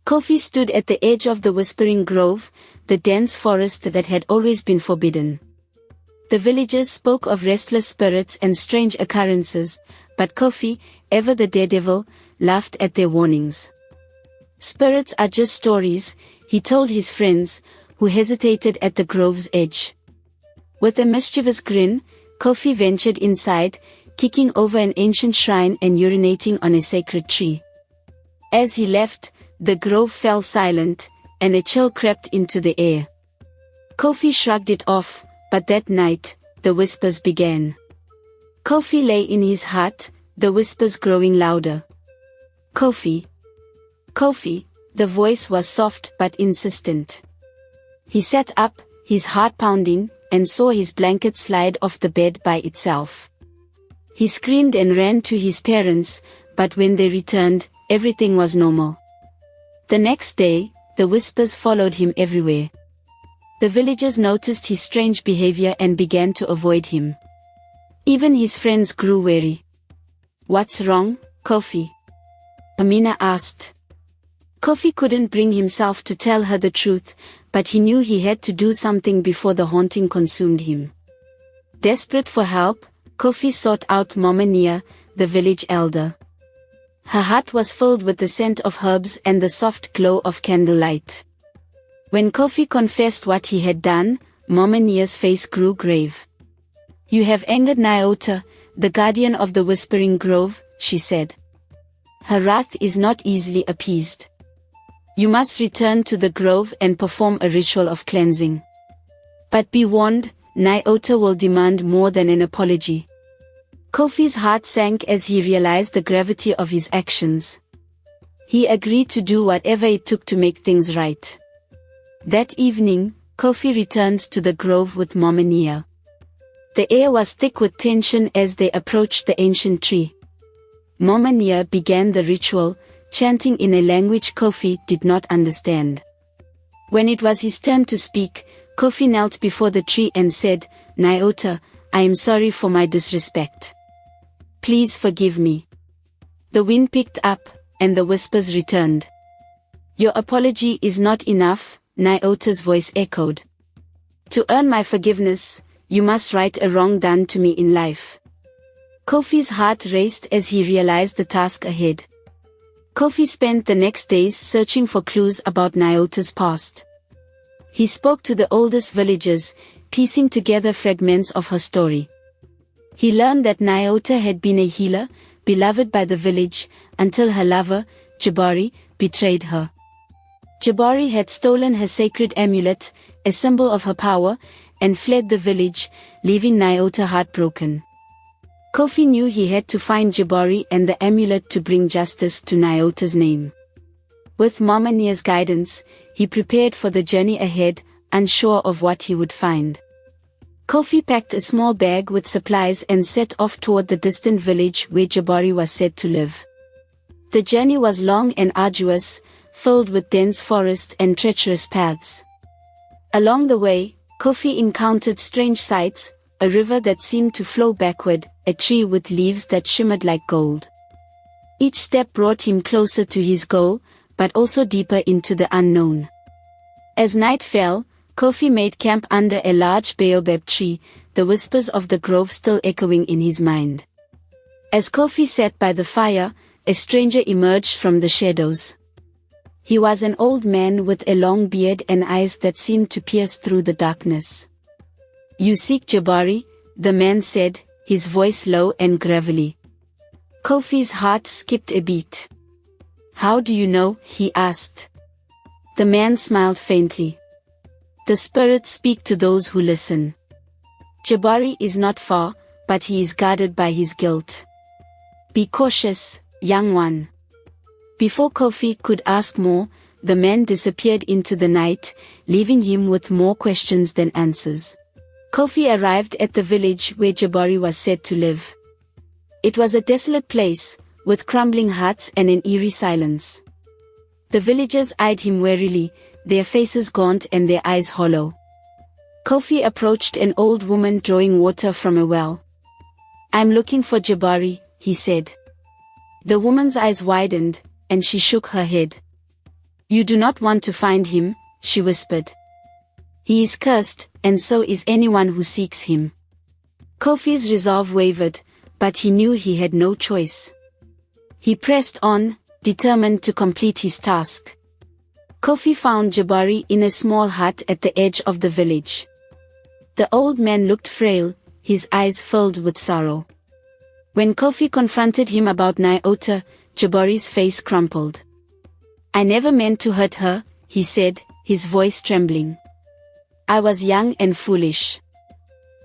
Kofi stood at the edge of the Whispering Grove, the dense forest that had always been forbidden. The villagers spoke of restless spirits and strange occurrences, but Kofi, ever the daredevil, laughed at their warnings. "Spirits are just stories," he told his friends, who hesitated at the grove's edge. With a mischievous grin, Kofi ventured inside, kicking over an ancient shrine and urinating on a sacred tree. As he left, the grove fell silent, and a chill crept into the air. Kofi shrugged it off, but that night, the whispers began. Kofi lay in his hut, the whispers growing louder. "Kofi. Kofi," the voice was soft but insistent. He sat up, his heart pounding, and saw his blanket slide off the bed by itself. He screamed and ran to his parents, but when they returned, everything was normal. The next day, the whispers followed him everywhere. The villagers noticed his strange behavior and began to avoid him. Even his friends grew wary. "What's wrong, Kofi?" Amina asked. Kofi couldn't bring himself to tell her the truth, but he knew he had to do something before the haunting consumed him. Desperate for help, Kofi sought out Mama Nia, the village elder. Her hut was filled with the scent of herbs and the soft glow of candlelight. When Kofi confessed what he had done, Mama Nia's face grew grave. "You have angered Nyota, the guardian of the Whispering Grove," she said. "Her wrath is not easily appeased. You must return to the grove and perform a ritual of cleansing. But be warned, Nyota will demand more than an apology." Kofi's heart sank as he realized the gravity of his actions. He agreed to do whatever it took to make things right. That evening, Kofi returned to the grove with Mama Nia. The air was thick with tension as they approached the ancient tree. Mama Nia began the ritual, chanting in a language Kofi did not understand. When it was his turn to speak, Kofi knelt before the tree and said, "Nyota, I am sorry for my disrespect. Please forgive me." The wind picked up, and the whispers returned. "Your apology is not enough," Nyota's voice echoed. "To earn my forgiveness, you must right a wrong done to me in life." Kofi's heart raced as he realized the task ahead. Kofi spent the next days searching for clues about Nyota's past. He spoke to the oldest villagers, piecing together fragments of her story. He learned that Nyota had been a healer, beloved by the village, until her lover, Jabari, betrayed her. Jabari had stolen her sacred amulet, a symbol of her power, and fled the village, leaving Nyota heartbroken. Kofi knew he had to find Jabari and the amulet to bring justice to Nyota's name. With Mama Nia's guidance, he prepared for the journey ahead, unsure of what he would find. Kofi packed a small bag with supplies and set off toward the distant village where Jabari was said to live. The journey was long and arduous, filled with dense forest and treacherous paths. Along the way, Kofi encountered strange sights, a river that seemed to flow backward, a tree with leaves that shimmered like gold. Each step brought him closer to his goal, but also deeper into the unknown. As night fell, Kofi made camp under a large baobab tree, the whispers of the grove still echoing in his mind. As Kofi sat by the fire, a stranger emerged from the shadows. He was an old man with a long beard and eyes that seemed to pierce through the darkness. "You seek Jabari?" the man said, his voice low and gravelly. Kofi's heart skipped a beat. "How do you know?" he asked. The man smiled faintly. "The spirits speak to those who listen. Jabari is not far, but he is guarded by his guilt. Be cautious, young one." Before Kofi could ask more, the man disappeared into the night, leaving him with more questions than answers. Kofi arrived at the village where Jabari was said to live. It was a desolate place, with crumbling huts and an eerie silence. The villagers eyed him warily, their faces gaunt and their eyes hollow. Kofi approached an old woman drawing water from a well. "I'm looking for Jabari," he said. The woman's eyes widened, and she shook her head. You do not want to find him, she whispered. He is cursed, and so is anyone who seeks him. Kofi's resolve wavered, but he knew he had no choice. He pressed on, determined to complete his task. Kofi found Jabari in a small hut at the edge of the village. The old man looked frail, his eyes filled with sorrow. When Kofi confronted him about Nyota, Jabari's face crumpled. I never meant to hurt her, he said, his voice trembling. I was young and foolish.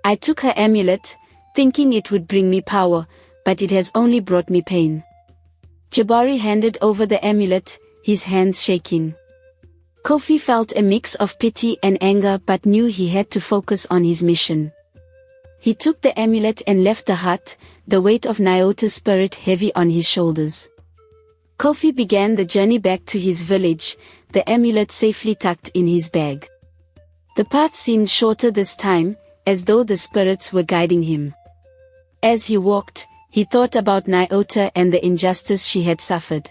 I took her amulet, thinking it would bring me power, but it has only brought me pain. Jabari handed over the amulet, his hands shaking. Kofi felt a mix of pity and anger but knew he had to focus on his mission. He took the amulet and left the hut, the weight of Nyota's spirit heavy on his shoulders. Kofi began the journey back to his village, the amulet safely tucked in his bag. The path seemed shorter this time, as though the spirits were guiding him. As he walked, he thought about Nyota and the injustice she had suffered.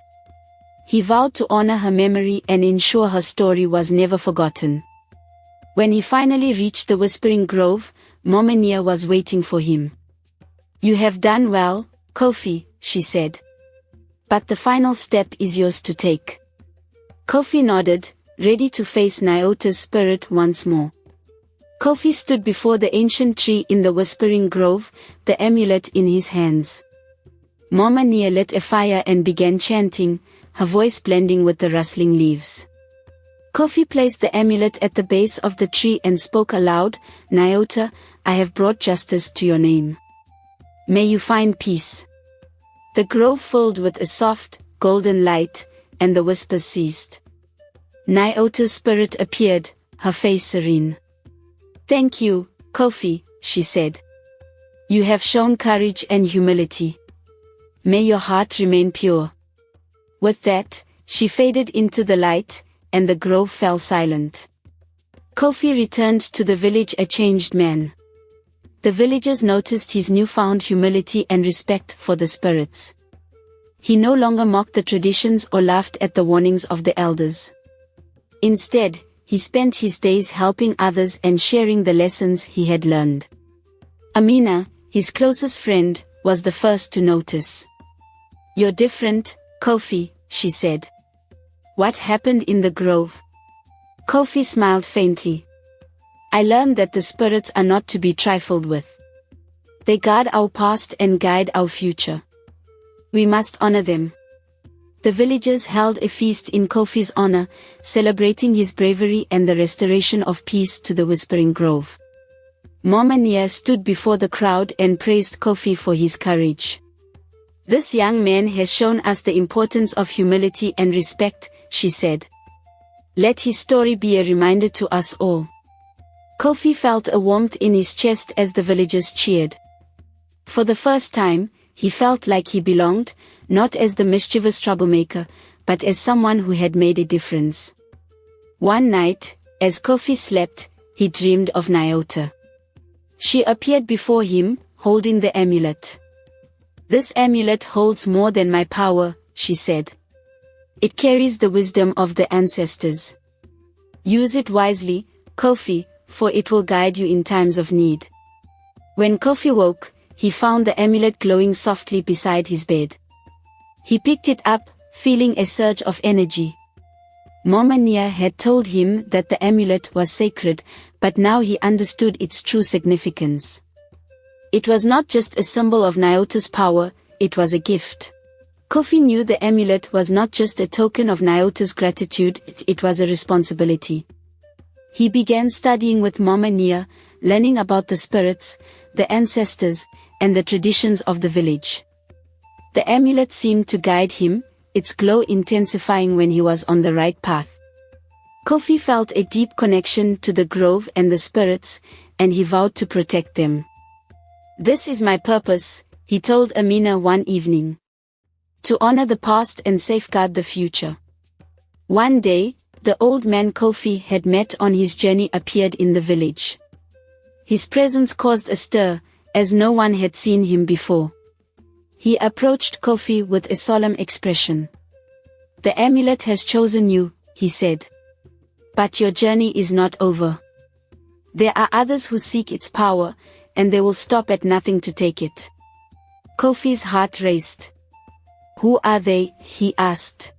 He vowed to honor her memory and ensure her story was never forgotten. When he finally reached the Whispering Grove, Momania was waiting for him. You have done well, Kofi, she said. But the final step is yours to take. Kofi nodded, ready to face Nyota's spirit once more. Kofi stood before the ancient tree in the Whispering Grove, the amulet in his hands. Momania lit a fire and began chanting, her voice blending with the rustling leaves. Kofi placed the amulet at the base of the tree and spoke aloud, Nyota, I have brought justice to your name. May you find peace. The grove filled with a soft, golden light, and the whispers ceased. Nyota's spirit appeared, her face serene. Thank you, Kofi, she said. You have shown courage and humility. May your heart remain pure. With that, she faded into the light, and the grove fell silent. Kofi returned to the village a changed man. The villagers noticed his newfound humility and respect for the spirits. He no longer mocked the traditions or laughed at the warnings of the elders. Instead, he spent his days helping others and sharing the lessons he had learned. Amina, his closest friend, was the first to notice. You're different, Kofi, she said. What happened in the grove? Kofi smiled faintly. I learned that the spirits are not to be trifled with. They guard our past and guide our future. We must honor them. The villagers held a feast in Kofi's honor, celebrating his bravery and the restoration of peace to the Whispering Grove. Momania stood before the crowd and praised Kofi for his courage. This young man has shown us the importance of humility and respect, she said. Let his story be a reminder to us all. Kofi felt a warmth in his chest as the villagers cheered. For the first time, he felt like he belonged, not as the mischievous troublemaker, but as someone who had made a difference. One night, as Kofi slept, he dreamed of Nyota. She appeared before him, holding the amulet. This amulet holds more than my power, she said. It carries the wisdom of the ancestors. Use it wisely, Kofi, for it will guide you in times of need. When Kofi woke, he found the amulet glowing softly beside his bed. He picked it up, feeling a surge of energy. Momania had told him that the amulet was sacred, but now he understood its true significance. It was not just a symbol of Nyota's power, it was a gift. Kofi knew the amulet was not just a token of Nyota's gratitude, it was a responsibility. He began studying with Momania, learning about the spirits, the ancestors, and the traditions of the village. The amulet seemed to guide him, its glow intensifying when he was on the right path. Kofi felt a deep connection to the grove and the spirits, and he vowed to protect them. This is my purpose, he told Amina one evening. To honor the past and safeguard the future. One day, the old man Kofi had met on his journey appeared in the village. His presence caused a stir, as no one had seen him before. He approached Kofi with a solemn expression. The amulet has chosen you, he he said. But your journey is not over. There are others who seek its power, and they will stop at nothing to take it. Kofi's heart raced. Who are they? He asked.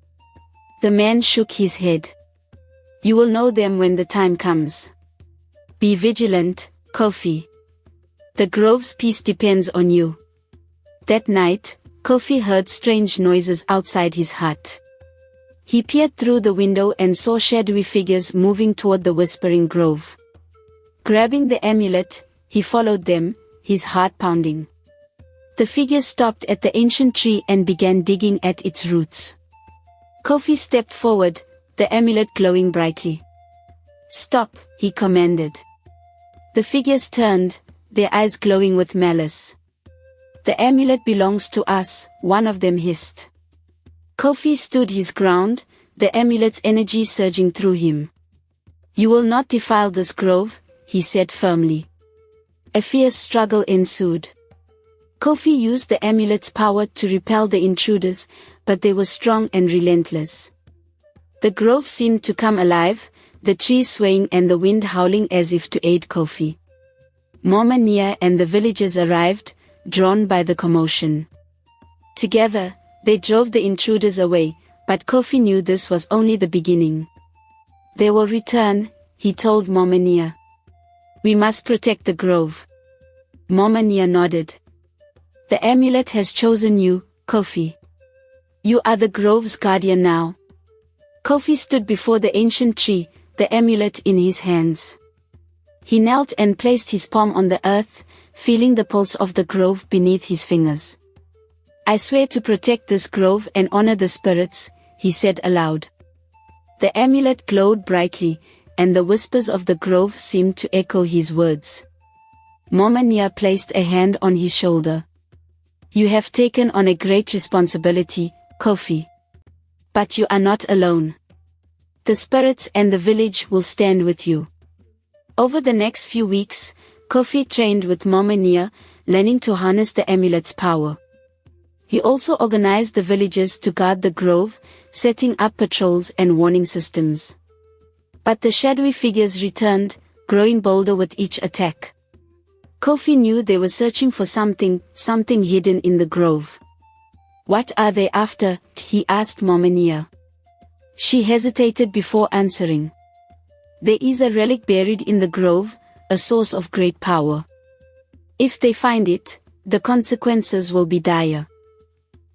The man shook his head. You will know them when the time comes. Be vigilant, Kofi. The grove's peace depends on you. That night, Kofi heard strange noises outside his hut. He peered through the window and saw shadowy figures moving toward the Whispering Grove. Grabbing the amulet, he followed them, his heart pounding. The figures stopped at the ancient tree and began digging at its roots. Kofi stepped forward, the amulet glowing brightly. Stop, he commanded. The figures turned, their eyes glowing with malice. The amulet belongs to us, one of them hissed. Kofi stood his ground, the amulet's energy surging through him. You will not defile this grove, he said firmly. A fierce struggle ensued. Kofi used the amulet's power to repel the intruders, but they were strong and relentless. The grove seemed to come alive, the trees swaying and the wind howling as if to aid Kofi. Momania and the villagers arrived, drawn by the commotion. Together, they drove the intruders away, but Kofi knew this was only the beginning. They will return, he told Momania. We must protect the grove. Momania nodded. The amulet has chosen you, Kofi. You are the grove's guardian now. Kofi stood before the ancient tree, the amulet in his hands. He knelt and placed his palm on the earth, feeling the pulse of the grove beneath his fingers. I swear to protect this grove and honor the spirits, he said aloud. The amulet glowed brightly, and the whispers of the grove seemed to echo his words. Momania placed a hand on his shoulder. You have taken on a great responsibility, Kofi. But you are not alone. The spirits and the village will stand with you. Over the next few weeks, Kofi trained with Momania, learning to harness the amulet's power. He also organized the villagers to guard the grove, setting up patrols and warning systems. But the shadowy figures returned, growing bolder with each attack. Kofi knew they were searching for something hidden in the grove. What are they after? He asked Momania. She hesitated before answering. There is a relic buried in the grove, a source of great power. If they find it, the consequences will be dire.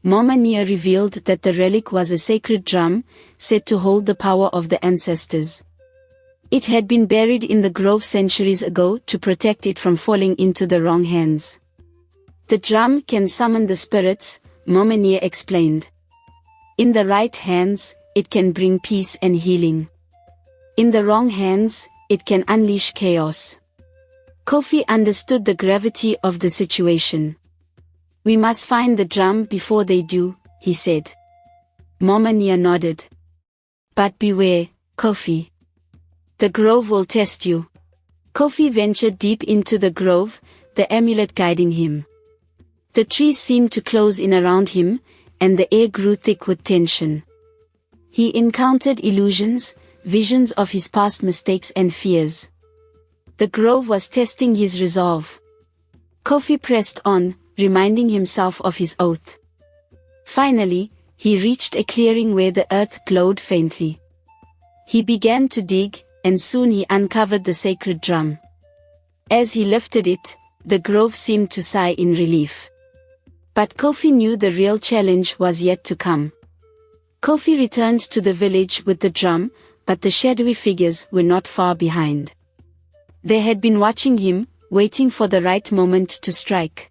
Momania revealed that the relic was a sacred drum, said to hold the power of the ancestors. It had been buried in the grove centuries ago to protect it from falling into the wrong hands. The drum can summon the spirits, Momania explained. In the right hands, it can bring peace and healing. In the wrong hands, it can unleash chaos. Kofi understood the gravity of the situation. We must find the drum before they do, he said. Momania nodded. But beware, Kofi. The grove will test you. Kofi ventured deep into the grove, the amulet guiding him. The trees seemed to close in around him, and the air grew thick with tension. He encountered illusions, visions of his past mistakes and fears. The grove was testing his resolve. Kofi pressed on, reminding himself of his oath. Finally, he reached a clearing where the earth glowed faintly. He began to dig, and soon he uncovered the sacred drum. As he lifted it, the grove seemed to sigh in relief. But Kofi knew the real challenge was yet to come. Kofi returned to the village with the drum, but the shadowy figures were not far behind. They had been watching him, waiting for the right moment to strike.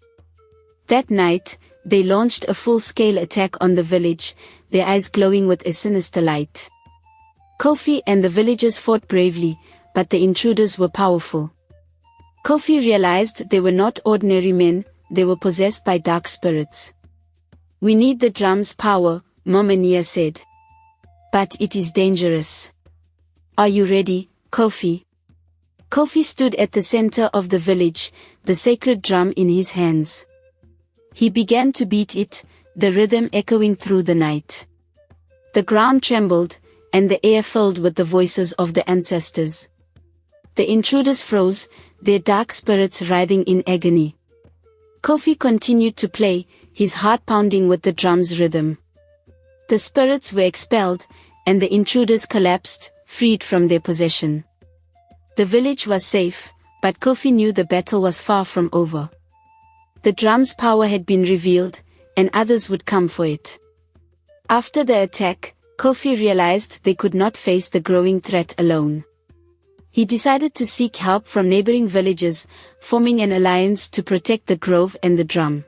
That night, they launched a full-scale attack on the village, their eyes glowing with a sinister light. Kofi and the villagers fought bravely, but the intruders were powerful. Kofi realized they were not ordinary men, they were possessed by dark spirits. We need the drum's power, Momania said. But it is dangerous. Are you ready, Kofi? Kofi stood at the center of the village, the sacred drum in his hands. He began to beat it, the rhythm echoing through the night. The ground trembled, and the air filled with the voices of the ancestors. The intruders froze, their dark spirits writhing in agony. Kofi continued to play, his heart pounding with the drum's rhythm. The spirits were expelled, and the intruders collapsed, freed from their possession. The village was safe, but Kofi knew the battle was far from over. The drum's power had been revealed, and others would come for it. After the attack, Kofi realized they could not face the growing threat alone. He decided to seek help from neighboring villages, forming an alliance to protect the grove and the drum.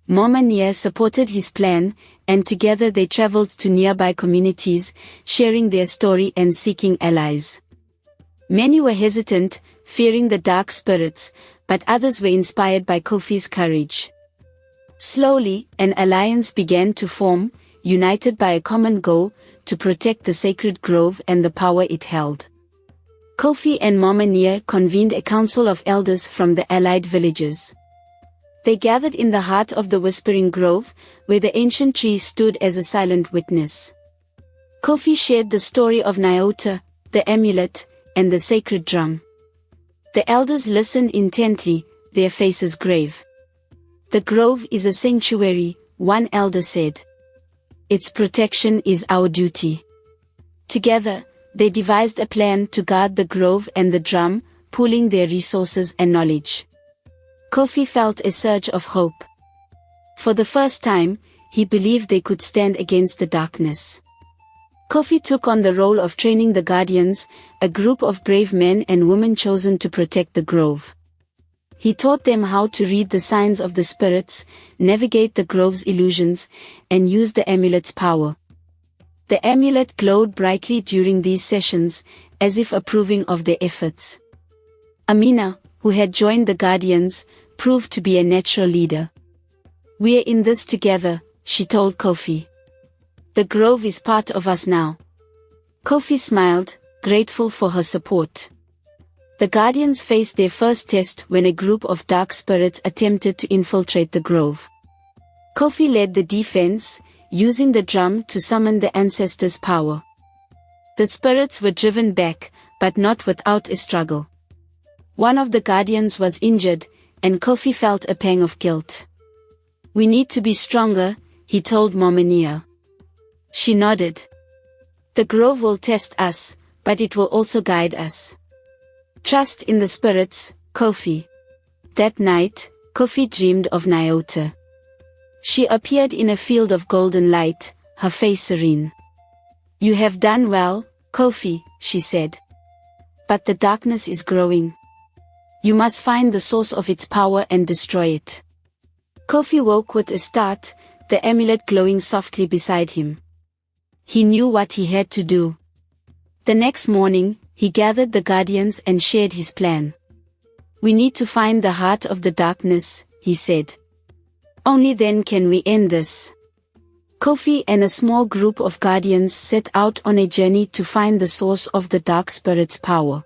Mama Nia supported his plan, and together they traveled to nearby communities, sharing their story and seeking allies. Many were hesitant, fearing the dark spirits, but others were inspired by Kofi's courage. Slowly, an alliance began to form, united by a common goal, to protect the sacred grove and the power it held. Kofi and Mama Nia convened a council of elders from the allied villages. They gathered in the heart of the Whispering Grove, where the ancient tree stood as a silent witness. Kofi shared the story of Nyota, the amulet, and the sacred drum. The elders listened intently, their faces grave. "The grove is a sanctuary," one elder said. "Its protection is our duty." Together, they devised a plan to guard the grove and the drum, pooling their resources and knowledge. Kofi felt a surge of hope. For the first time, he believed they could stand against the darkness. Kofi took on the role of training the guardians, a group of brave men and women chosen to protect the grove. He taught them how to read the signs of the spirits, navigate the grove's illusions, and use the amulet's power. The amulet glowed brightly during these sessions, as if approving of their efforts. Amina, who had joined the guardians, proved to be a natural leader. "We're in this together," she told Kofi. "The grove is part of us now." Kofi smiled, grateful for her support. The guardians faced their first test when a group of dark spirits attempted to infiltrate the grove. Kofi led the defense, using the drum to summon the ancestors' power. The spirits were driven back, but not without a struggle. One of the guardians was injured, and Kofi felt a pang of guilt. "We need to be stronger," he told Mama Nia. She nodded. "The grove will test us, but it will also guide us. Trust in the spirits, Kofi." That night, Kofi dreamed of Nyota. She appeared in a field of golden light, her face serene. "You have done well, Kofi," she said. "But the darkness is growing. You must find the source of its power and destroy it." Kofi woke with a start, the amulet glowing softly beside him. He knew what he had to do. The next morning, he gathered the guardians and shared his plan. "We need to find the heart of the darkness," he said. "Only then can we end this." Kofi and a small group of guardians set out on a journey to find the source of the dark spirit's power.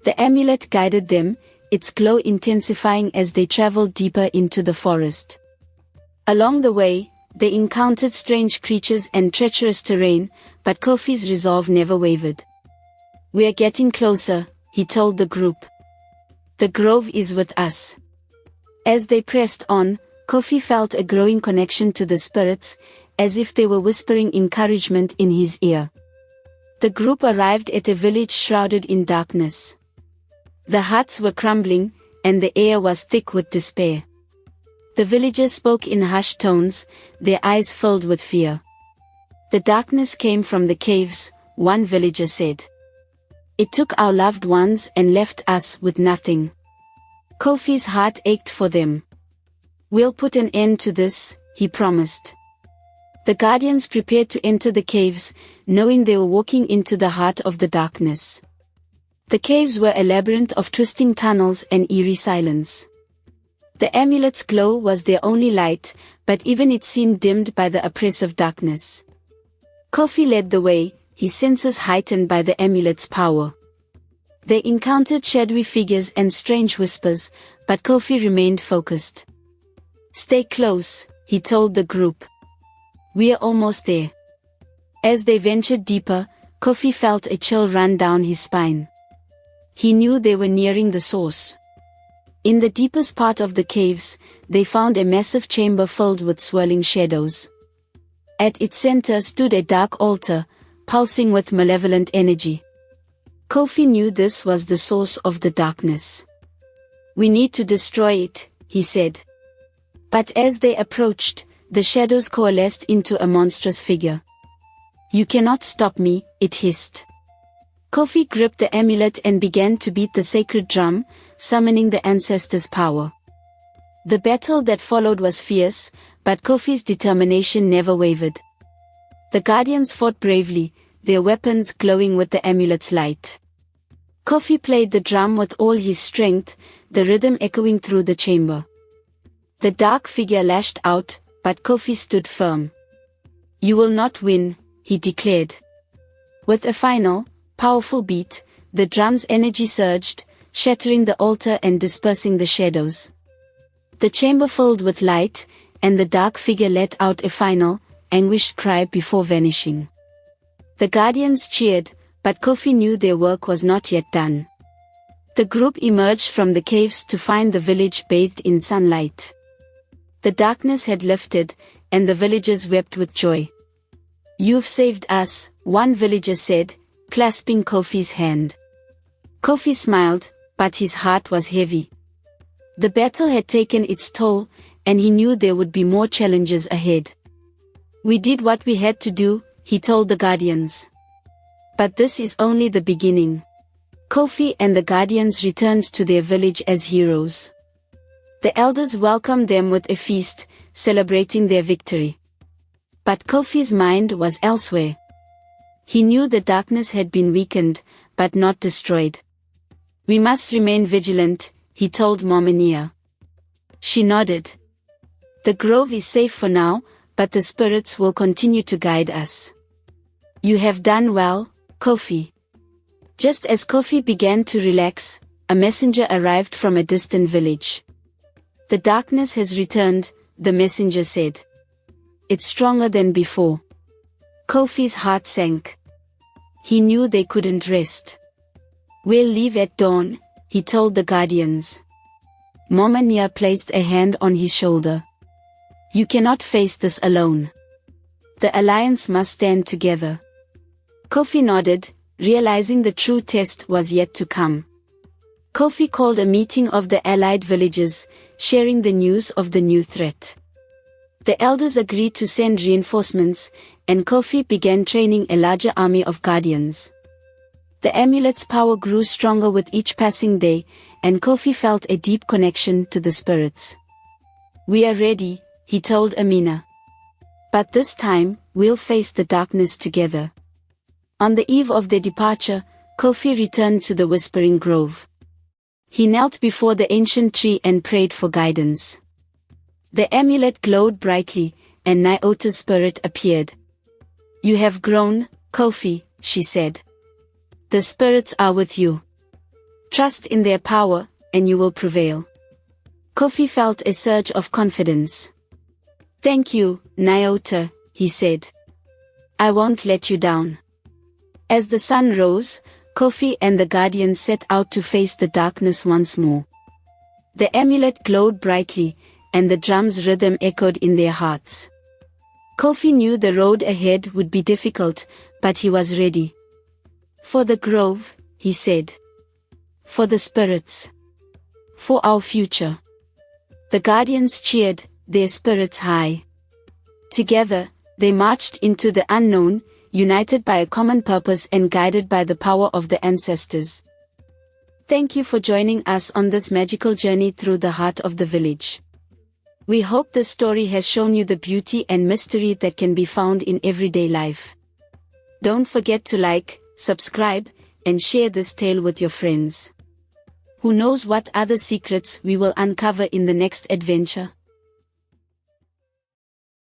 The amulet guided them, its glow intensifying as they traveled deeper into the forest. Along the way, they encountered strange creatures and treacherous terrain, but Kofi's resolve never wavered. "We are getting closer," he told the group. "The grove is with us." As they pressed on, Kofi felt a growing connection to the spirits, as if they were whispering encouragement in his ear. The group arrived at a village shrouded in darkness. The huts were crumbling, and the air was thick with despair. The villagers spoke in hushed tones, their eyes filled with fear. "The darkness came from the caves," one villager said. "It took our loved ones and left us with nothing." Kofi's heart ached for them. "We'll put an end to this," he promised. The guardians prepared to enter the caves, knowing they were walking into the heart of the darkness. The caves were a labyrinth of twisting tunnels and eerie silence. The amulet's glow was their only light, but even it seemed dimmed by the oppressive darkness. Kofi led the way, his senses heightened by the amulet's power. They encountered shadowy figures and strange whispers, but Kofi remained focused. "Stay close," he told the group. "We are almost there." As they ventured deeper, Kofi felt a chill run down his spine. He knew they were nearing the source. In the deepest part of the caves, they found a massive chamber filled with swirling shadows. At its center stood a dark altar, pulsing with malevolent energy. Kofi knew this was the source of the darkness. "We need to destroy it," he said. But as they approached, the shadows coalesced into a monstrous figure. "You cannot stop me," it hissed. Kofi gripped the amulet and began to beat the sacred drum, summoning the ancestors' power. The battle that followed was fierce, but Kofi's determination never wavered. The guardians fought bravely, their weapons glowing with the amulet's light. Kofi played the drum with all his strength, the rhythm echoing through the chamber. The dark figure lashed out, but Kofi stood firm. "You will not win," he declared. With a final, powerful beat, the drum's energy surged, shattering the altar and dispersing the shadows. The chamber filled with light, and the dark figure let out a final, anguished cry before vanishing. The guardians cheered, but Kofi knew their work was not yet done. The group emerged from the caves to find the village bathed in sunlight. The darkness had lifted, and the villagers wept with joy. "You've saved us," one villager said, clasping Kofi's hand. Kofi smiled, but his heart was heavy. The battle had taken its toll, and he knew there would be more challenges ahead. "We did what we had to do," he told the guardians. "But this is only the beginning." Kofi and the guardians returned to their village as heroes. The elders welcomed them with a feast, celebrating their victory. But Kofi's mind was elsewhere. He knew the darkness had been weakened, but not destroyed. "We must remain vigilant," he told Momenia. She nodded. "The grove is safe for now, but the spirits will continue to guide us." "You have done well, Kofi." Just as Kofi began to relax, a messenger arrived from a distant village. "The darkness has returned," the messenger said. "It's stronger than before." Kofi's heart sank. He knew they couldn't rest. "We'll leave at dawn," he told the guardians. Momenia placed a hand on his shoulder. "You cannot face this alone. The alliance must stand together." Kofi nodded, realizing the true test was yet to come. Kofi called a meeting of the allied villages, sharing the news of the new threat. The elders agreed to send reinforcements, and Kofi began training a larger army of guardians. The amulet's power grew stronger with each passing day, and Kofi felt a deep connection to the spirits. "We are ready," he told Amina. "But this time, we'll face the darkness together." On the eve of their departure, Kofi returned to the Whispering Grove. He knelt before the ancient tree and prayed for guidance. The amulet glowed brightly, and Nyota's spirit appeared. "You have grown, Kofi," she said. "The spirits are with you. Trust in their power, and you will prevail." Kofi felt a surge of confidence. "Thank you, Nyota," he said. "I won't let you down." As the sun rose, Kofi and the guardians set out to face the darkness once more. The amulet glowed brightly, and the drum's rhythm echoed in their hearts. Kofi knew the road ahead would be difficult, but he was ready. "For the grove," he said. "For the spirits. For our future." The guardians cheered, their spirits high. Together, they marched into the unknown, united by a common purpose and guided by the power of the ancestors. Thank you for joining us on this magical journey through the heart of the village. We hope this story has shown you the beauty and mystery that can be found in everyday life. Don't forget to like, subscribe, and share this tale with your friends. Who knows what other secrets we will uncover in the next adventure?